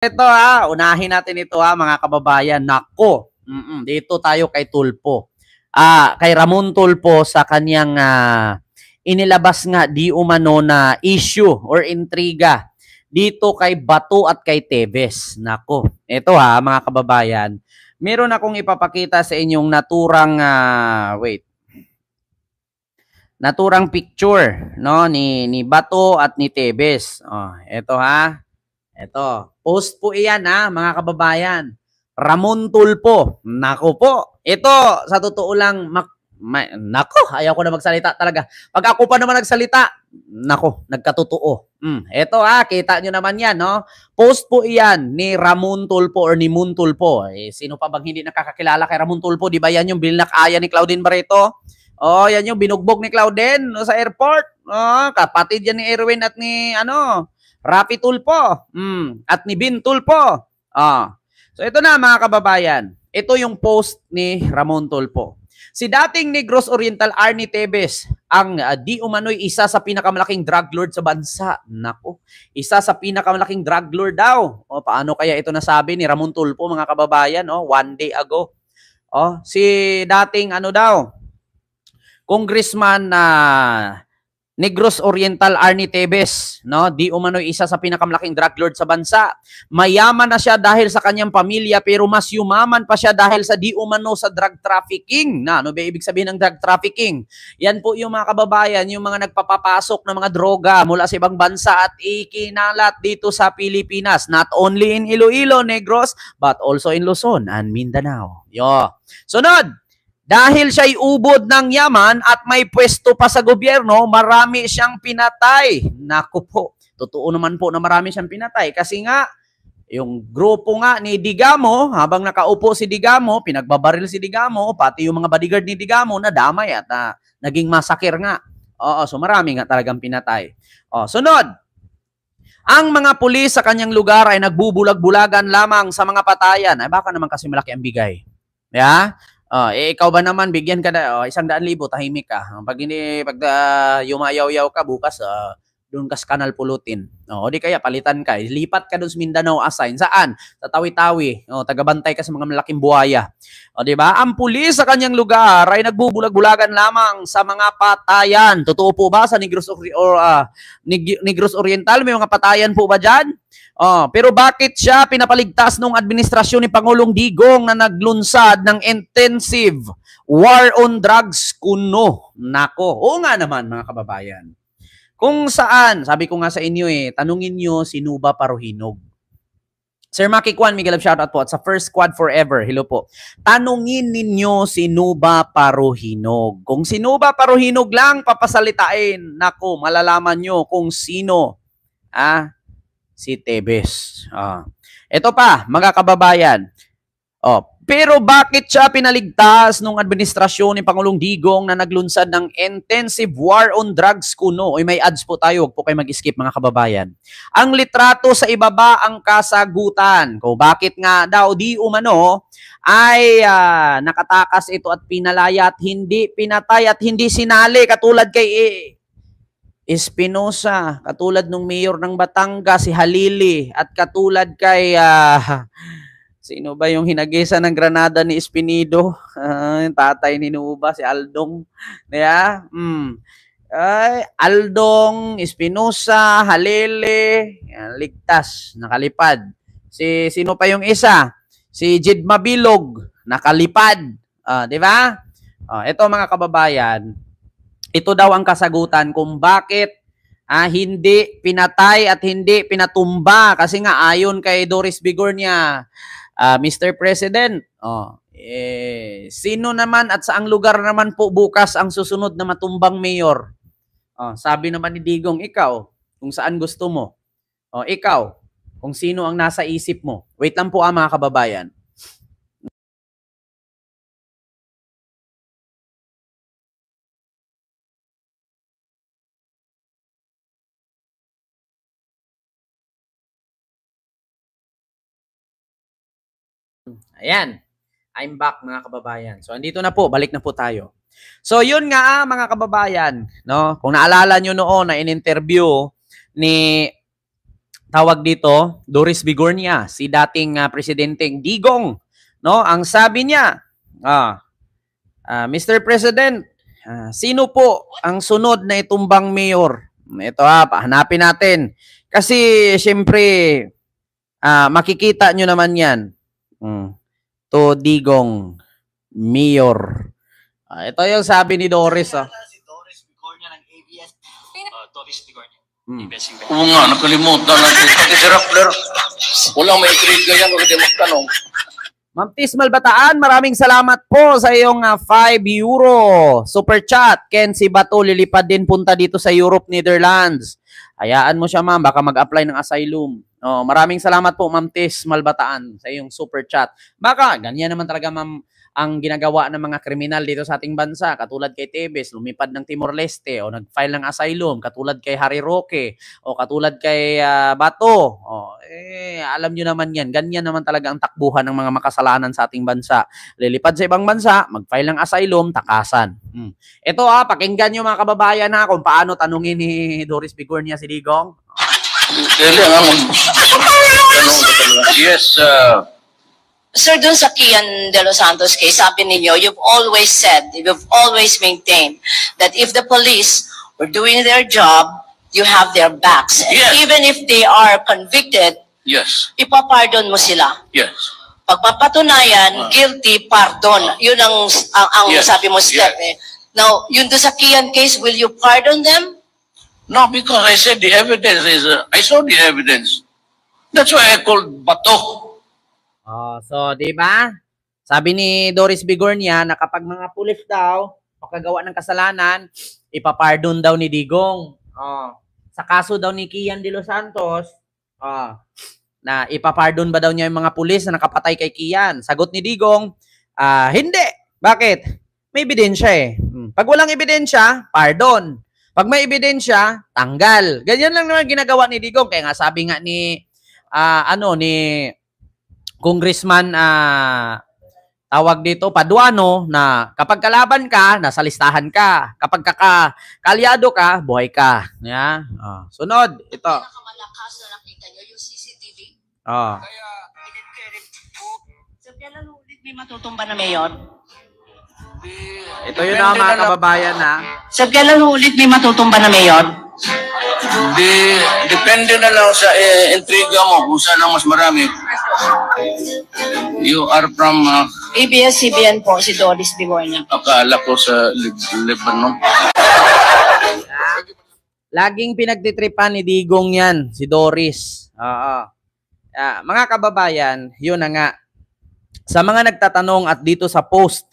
Ito unahin natin ito mga kababayan. Nako, dito tayo kay Tulpo. Kay Ramon Tulpo sa kanyang inilabas nga di umano na issue or intriga dito kay Bato at kay Tevez. Nako, ito mga kababayan. Meron akong ipapakita sa inyong naturang picture no ni Bato at ni Tevez. Ito Ito, post po iyan mga kababayan. Ramon Tulpo. Nako po. Ito, sa totoo lang, nako, ayaw ko na magsalita talaga. Pag ako pa naman nagsalita, nako, nagkatotoo. Ito kita nyo naman yan, no? Post po iyan ni Ramon Tulpo or ni Moon Tulpo. Sino pa bang hindi nakakakilala kay Ramon Tulpo? Di ba yan yung binakaya ni Claudine Barreto? Yan yung binugbog ni Claudine sa airport. Kapatid yan ni Erwin at ni Rapi Tulpo. At ni Bin Tulpo. So ito na mga kababayan. Ito yung post ni Ramon Tulpo. Si dating Negros Oriental Arnie Tevez ang di umano'y isa sa pinakamalaking drug lord sa bansa. Nako, isa sa pinakamalaking drug lord daw. Paano kaya ito nasabi ni Ramon Tulpo mga kababayan? One day ago. Si dating Congressman Negros Oriental Arnie Tevez, no? Di umano'y isa sa pinakamalaking drug lord sa bansa. Mayaman na siya dahil sa kanyang pamilya pero mas yumaman pa siya dahil sa di umano sa drug trafficking. Ano ba ibig sabihin ng drug trafficking? Yan po yung mga kababayan, yung mga nagpapapasok ng mga droga mula sa ibang bansa at ikinalat dito sa Pilipinas. Not only in Iloilo, Negros, but also in Luzon and Mindanao. Sunod! Dahil siya'y ubod ng yaman at may pwesto pa sa gobyerno, marami siyang pinatay. Naku po, totoo naman po na marami siyang pinatay. Kasi nga, yung grupo nga ni Digamo, habang nakaupo si Digamo, pinagbabaril si Digamo, pati yung mga bodyguard ni Digamo, nadamay at naging masakir nga. So marami nga talagang pinatay. Sunod. Ang mga pulis sa kanyang lugar ay nagbubulag-bulagan lamang sa mga patayan. Ay baka naman kasi malaki ang bigay. Ikaw ba naman, bigyan ka na, 100,000, tahimik ka. Pag yumayaw-yaw ka bukas, doon ka sa kanal pulutin. O di kaya palitan ka. Lipat ka doon sa Mindanao assign. Saan? Sa Tawi-Tawi. Tagabantay ka sa mga malaking buhaya. Di ba? Ang pulis sa kanyang lugar ay nagbubulag-bulagan lamang sa mga patayan. Totoo po ba sa Negros Oriental? May mga patayan po ba dyan? Pero bakit siya pinapaligtas nung administrasyon ni Pangulong Digong na naglunsad ng intensive war on drugs kuno? Nako, oo nga naman mga kababayan. Kung saan, sabi ko nga sa inyo tanungin nyo si Nuba Paruhinog. Sir Maki Kwan, Miguel of shoutout po at sa First Squad Forever, hello po. Tanungin ninyo si Nuba Paruhinog. Kung si Nuba Paruhinog lang papasalitain, nako, malalaman nyo kung sino si Tevez. Ito pa, mga kababayan. Pero bakit siya pinaligtas nung administrasyon ni Pangulong Digong na naglunsad ng intensive war on drugs kuno? May ads po tayo, huwag po kayo mag-skip mga kababayan. Ang litrato sa ibaba ang kasagutan. Kung bakit nga daw di umano ay nakatakas ito at pinalaya at hindi pinatay at hindi sinali katulad kay Espinosa, katulad nung mayor ng Batangas, si Halili, at katulad kay, sino ba yung hinagisa ng Granada ni Espinido? Yung tatay ni Nuba, si Aldong. Aldong, Espinosa, Halili, ligtas, nakalipad. Sino pa yung isa? Si Jid Mabilog, nakalipad. Di ba? Ito mga kababayan, ito daw ang kasagutan kung bakit hindi pinatay at hindi pinatumba. Kasi nga ayon kay Doris Bigornia, Mr. President, sino naman at saang lugar naman po bukas ang susunod na matumbang mayor? Sabi naman ni Digong, ikaw, kung saan gusto mo. Ikaw, kung sino ang nasa isip mo. Wait lang po mga kababayan. Ayan. I'm back mga kababayan. So andito na po, balik na po tayo. So yun nga mga kababayan, no? Kung naalala nyo noon na in-interview ni tawag dito, Doris Bigornia, si dating presidenteng Digong, no? Ang sabi niya, Mr. President, sino po ang sunod na itumbang mayor? Ito hanapin natin. Kasi siyempre makikita nyo naman yan. To Digong Mayor. Ito yung sabi ni Doris. Si Doris Bigornia ng ABS. Doris Bigornia. Oo nga, nakalimutan natin. Pati si Rappler, walang may intriga yan kung hindi magtanong. Ma'am Tis Malbataan, maraming salamat po sa iyong 5 euro super chat. Ken, si Bato lilipad din punta dito sa Europe, Netherlands. Hayaan mo siya, ma'am, baka mag-apply ng asylum. Maraming salamat po, Ma'am Tis Malbataan, sa iyong super chat. Baka, ganyan naman talaga, ma'am, ang ginagawa ng mga kriminal dito sa ating bansa, katulad kay Tebes, lumipad ng Timor-Leste o nag-file ng asylum, katulad kay Harry Roque o katulad kay Bato. Alam nyo naman yan, ganyan naman talaga ang takbuhan ng mga makasalanan sa ating bansa. Lilipad sa ibang bansa, mag-file ng asylum, takasan. Ito pakinggan nyo mga kababayan kung paano tanungin ni Doris Bigornia si Digong. Yes, Sir, dun sa Kian De Los Santos case, sabi ninyo, you've always maintained that if the police were doing their job, you have their backs. Yes. Even if they are convicted, yes, ipapardon mo sila. yes. Pagpapatunayan, guilty, pardon. Yun ang Yes. sabi mo step Now, yun dun sa Kian case, will you pardon them? No, because I said the evidence is, I saw the evidence. That's why I called Bato. So, di ba? Sabi ni Doris Bigornia na kapag mga pulis daw makagawa ng kasalanan, ipapardon daw ni Digong. Sa kaso daw ni Kian De Los Santos, na ipapardon ba daw niya yung mga pulis na nakapatay kay Kian? Sagot ni Digong, hindi. Bakit? May ebidensya Pag walang ebidensya, pardon. Pag may ebidensya, tanggal. Ganyan lang naman ginagawa ni Digong. Kaya nga sabi nga ni ni Congressman tawag dito Paduano na kapag kalaban ka, nasa listahan ka. Kapag kalyado ka, buhay ka. Yeah? Sunod, ito. Pinakamalakas na nakita nyo yung CCTV. So, kailan ulit may matutumba na mayor? Ito yun mga kababayan So, kailan ulit may matutumba na mayor? Depende na lang sa intriga mo kung saan ang mas marami. You are from ABS-CBN po, si Doris Bigornia. akala ko sa Lebanon. Laging pinagtitripan ni Digong yan, si Doris. Mga kababayan, yun na nga. Sa mga nagtatanong at dito sa post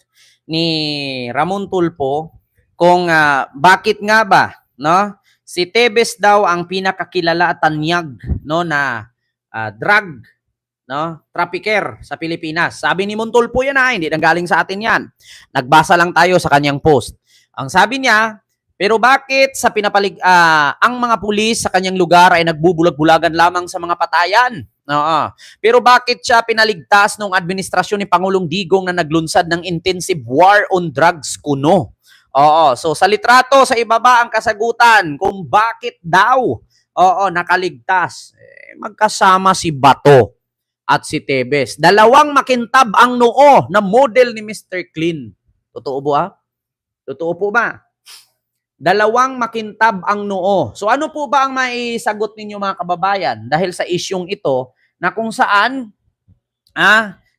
ni Ramon Tulfo, kung bakit nga ba, no? Si Tebes daw ang pinakakilala at tanyag, no, na drug, no, trafficker sa Pilipinas. Sabi ni Montulfo yan hindi nanggaling sa atin yan. Nagbasa lang tayo sa kanyang post. Ang sabi niya, pero bakit sa ang mga pulis sa kanyang lugar ay nagbubulag-bulagan lamang sa mga patayan? Pero bakit siya pinaligtas ng administrasyon ni Pangulong Digong na naglunsad ng intensive war on drugs kuno? So sa litrato sa ibaba ang kasagutan kung bakit daw nakaligtas. Magkasama si Bato at si Tebes. Dalawang makintab ang noo na model ni Mr. Clean. Totoo ba? Totoo po ba? Dalawang makintab ang noo. So ano po ba ang maisagot ninyo mga kababayan dahil sa isyong ito na kung saan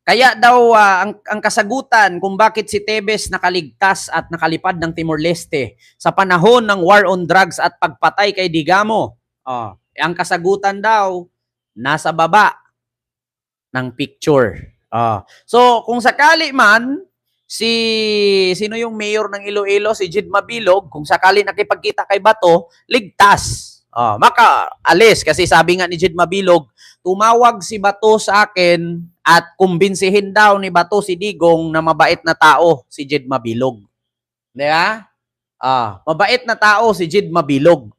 kaya daw ang kasagutan kung bakit si Tebes nakaligtas at nakalipad ng Timor-Leste sa panahon ng war on drugs at pagpatay kay Digamo. Ang kasagutan daw nasa baba ng picture. So kung sakali man sino yung mayor ng Iloilo, si Jid Mabilog, kung sakali nakipagkita kay Bato, ligtas. Makaalis kasi sabi nga ni Jid Mabilog, tumawag si Bato sa akin at kumbinsihin daw ni Bato si Digong na mabait na tao si Jid Mabilog. Di ba? Mabait na tao si Jid Mabilog.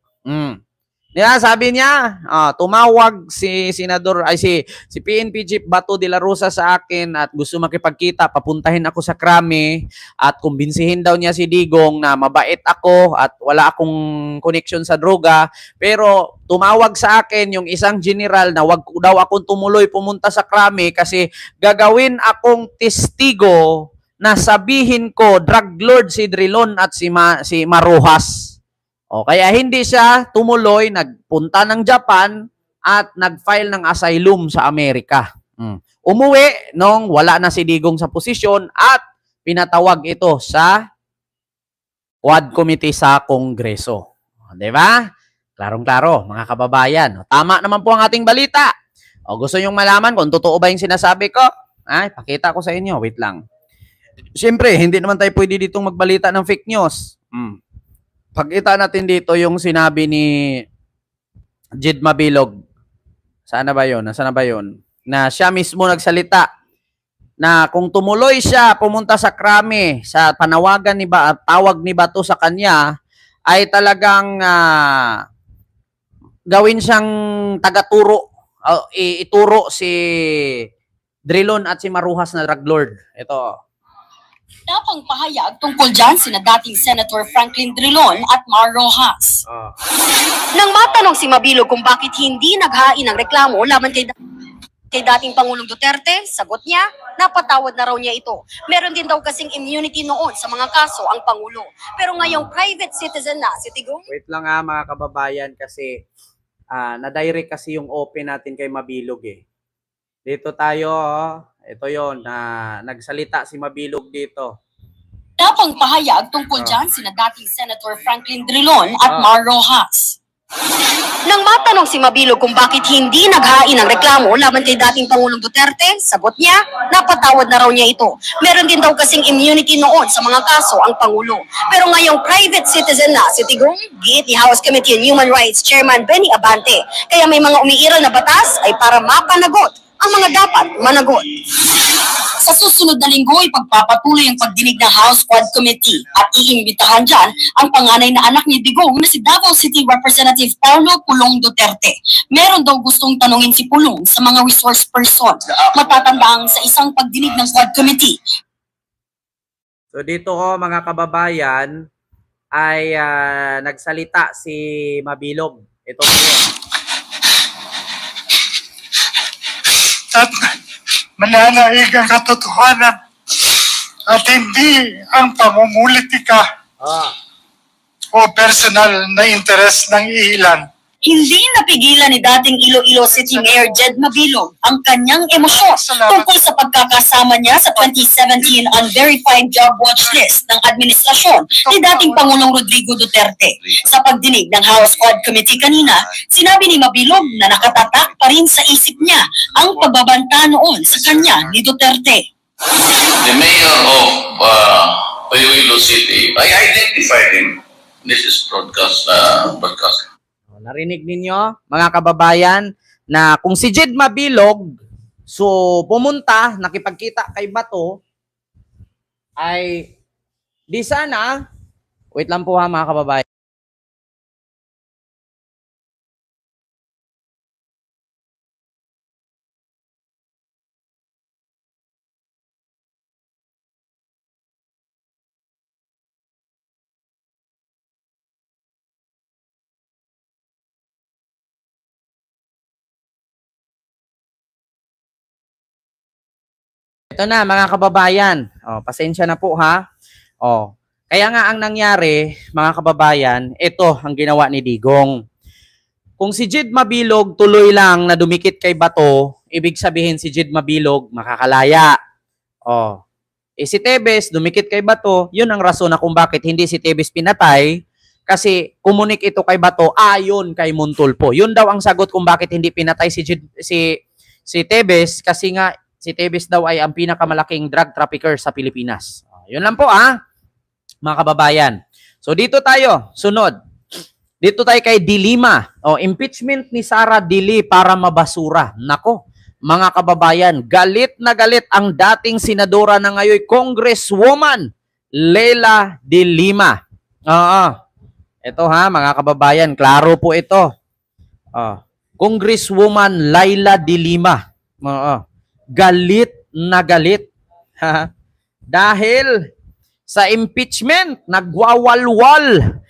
Sabi niya, tumawag si Senador ay si PNP Chief Bato de la Rosa sa akin at gusto makipagkita, papuntahin ako sa Krame at kumbinsihin daw niya si Digong na mabait ako at wala akong connection sa droga, pero tumawag sa akin yung isang general na wag daw akong tumuloy pumunta sa Krame kasi gagawin akong testigo na sabihin ko drug lord si Drilon at si Maruhas. O kaya hindi siya tumuloy, nagpunta ng Japan at nag-file ng asylum sa Amerika. Umuwi nung wala na si Digong sa posisyon at pinatawag ito sa Quad Committee sa Kongreso. Di ba? Klarong-klaro, mga kababayan. Tama naman po ang ating balita. O gusto nyong malaman kung totoo ba yung sinasabi ko? Ay, pakita ko sa inyo. Wait lang. Siyempre, hindi naman tayo pwede ditong magbalita ng fake news. Pagkita natin dito yung sinabi ni Jed Mabilog. Sana ba yun? Nasaan ba yun? Na siya mismo nagsalita na kung tumuloy siya pumunta sa Krame sa panawagan ni tawag ni Bato sa kanya ay talagang gawin siyang tagaturo, ituro si Drilon at si Maruhas na drug lord. Ito. Napang pahayag tungkol dyan sina dating Senator Franklin Drilon at Mar Rojas. Nang matanong si Mabilog kung bakit hindi naghain ng reklamo laban kay dating Pangulong Duterte, sagot niya, napatawad na raw niya ito. Meron din daw kasing immunity noon sa mga kaso ang Pangulo. Pero ngayong private citizen na si Digong. Wait lang mga kababayan kasi na-direct kasi yung open natin kay Mabilog eh. Dito tayo, ito yon na nagsalita si Mabilog dito. Napang pahayag tungkol dyan sina dating Senator Franklin Drilon at Mar Rojas. Nang matanong si Mabilog kung bakit hindi naghain ng reklamo laban kay dating Pangulong Duterte, sagot niya, napatawad na raw niya ito. Meron din daw kasing immunity noon sa mga kaso ang Pangulo. Pero ngayong private citizen na si Digong, giit ni House Committee on Human Rights Chairman Benny Abante. Kaya may mga umiiral na batas ay para mapanagot ang mga dapat managot. Sa susunod na linggo, ipagpapatuloy ang pagdinig ng House Quad Committee at iimbitahan dyan ang panganay na anak ni Digong na si Davao City Representative Paulo Pulong Duterte. Meron daw gustong tanungin si Pulong sa mga resource person. Matatandaang sa isang pagdinig ng Quad Committee. So dito ko mga kababayan ay nagsalita si Mabilog. Ito po yun. At mananaig ang katotohanan at hindi ang pamumulitika o personal na interes ng ilan. Hindi napigilan ni dating Iloilo City Mayor Jed Mabilog ang kanyang emosyon tungkol sa pagkakasama niya sa 2017 Unverified Job Watch List ng administrasyon ni dating Pangulong Rodrigo Duterte. Sa pagdinig ng House Quad Committee kanina, sinabi ni Mabilog na nakatatak pa rin sa isip niya ang pagbabanta noon sa kanya ni Duterte. The mayor of Iloilo City, I identified him. This is broadcast. Narinig ninyo, mga kababayan, na kung si Jed Mabilog pumunta, nakipagkita kay Bato, ay di sana, wait lang po ha mga kababayan. Ito na mga kababayan. Pasensya na po ha. Kaya nga ang nangyari, mga kababayan, ito ang ginawa ni Digong. Kung si Jed Mabilog tuloy lang na dumikit kay Bato, ibig sabihin si Jed Mabilog makakalaya. Si Tebes dumikit kay Bato, yun ang rason na kung bakit hindi si Tebes pinatay, kasi kumunik ito kay Bato ayon kay Montulfo. Yun daw ang sagot kung bakit hindi pinatay si Tebes, kasi nga si Tebes daw ay ang pinakamalaking drug trafficker sa Pilipinas. Yun lang po mga kababayan. So dito tayo, sunod. Dito tayo kay Dilima. Impeachment ni Sara Dili para mabasura. Nako, mga kababayan, galit na galit ang dating senadora na ngayon Congresswoman Leila De Lima. Ito ha, mga kababayan, klaro po ito. Congresswoman Laila de Lima. Galit na galit. Dahil sa impeachment, nagwawalwal